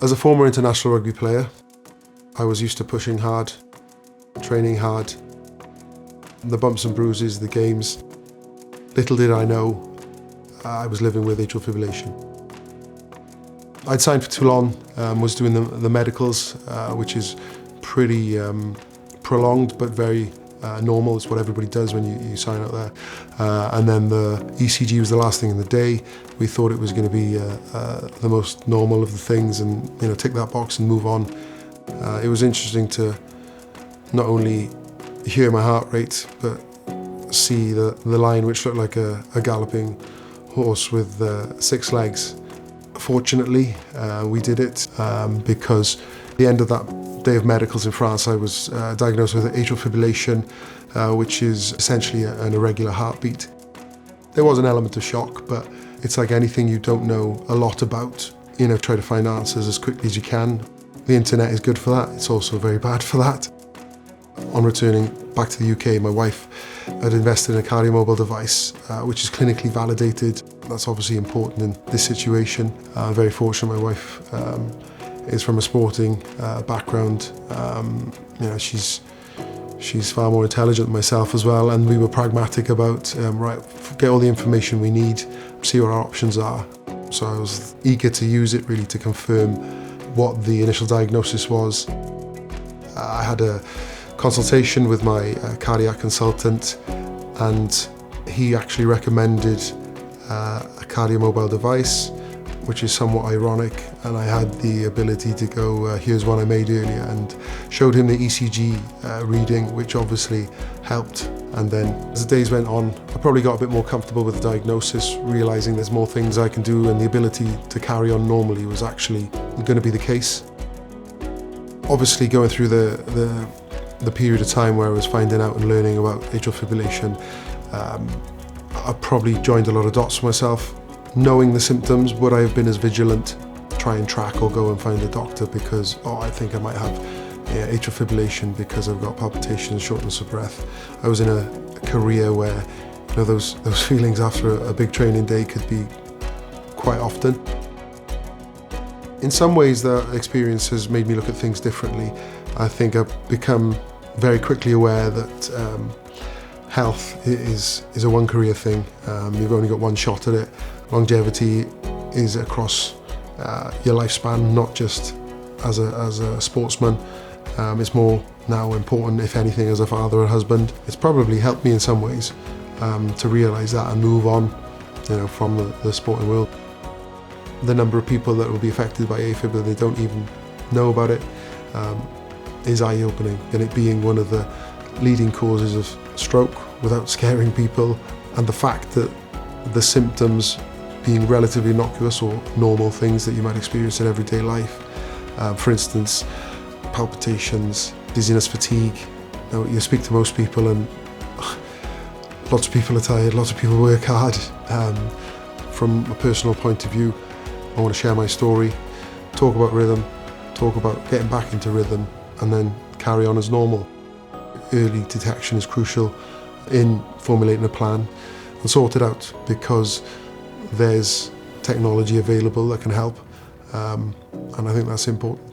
As a former international rugby player, I was used to pushing hard, training hard, the bumps and bruises, the games. Little did I know I was living with atrial fibrillation. I'd signed for Toulon, was doing the medicals, which is pretty prolonged but very normal. It's what everybody does when you sign out there. And then the ECG was the last thing in the day. We thought it was going to be the most normal of the things and tick that box and move on. It was interesting to not only hear my heart rate but see the line which looked like a galloping horse with 6 legs. Fortunately, we did it because at the end of that day of medicals in France, I was diagnosed with atrial fibrillation, which is essentially an irregular heartbeat. There was an element of shock, but it's like anything you don't know a lot about. Try to find answers as quickly as you can. The internet is good for that. It's also very bad for that. On returning back to the UK, my wife had invested in a cardiomobile device, which is clinically validated. That's obviously important in this situation. I'm very fortunate my wife is from a sporting background. She's far more intelligent than myself as well, and we were pragmatic about, right, get all the information we need, see what our options are. So I was eager to use it really to confirm what the initial diagnosis was. I had a consultation with my cardiac consultant, and he actually recommended a cardiomobile device, which is somewhat ironic, and I had the ability to go, here's one I made earlier, and showed him the ECG reading, which obviously helped. And then as the days went on, I probably got a bit more comfortable with the diagnosis, realising there's more things I can do, and the ability to carry on normally was actually going to be the case. Obviously going through the period of time where I was finding out and learning about atrial fibrillation, I probably joined a lot of dots for myself. Knowing the symptoms, would I have been as vigilant, try and track or go and find a doctor because, I think I might have atrial fibrillation because I've got palpitations, shortness of breath. I was in a career where those feelings after a big training day could be quite often. In some ways, that experience has made me look at things differently. I think I've become very quickly aware that health is a one career thing. You've only got one shot at it. Longevity is across your lifespan, not just as a sportsman. It's more now important, if anything, as a father or husband. It's probably helped me in some ways to realise that and move on from the sporting world. The number of people that will be affected by AFib that they don't even know about it is eye-opening, and it being one of the leading causes of stroke without scaring people, and the fact that the symptoms being relatively innocuous or normal things that you might experience in everyday life. For instance, palpitations, dizziness, fatigue. You speak to most people and lots of people are tired, lots of people work hard. From a personal point of view, I want to share my story, talk about rhythm, talk about getting back into rhythm, and then carry on as normal. Early detection is crucial in formulating a plan and sort it out, because there's technology available that can help, and I think that's important.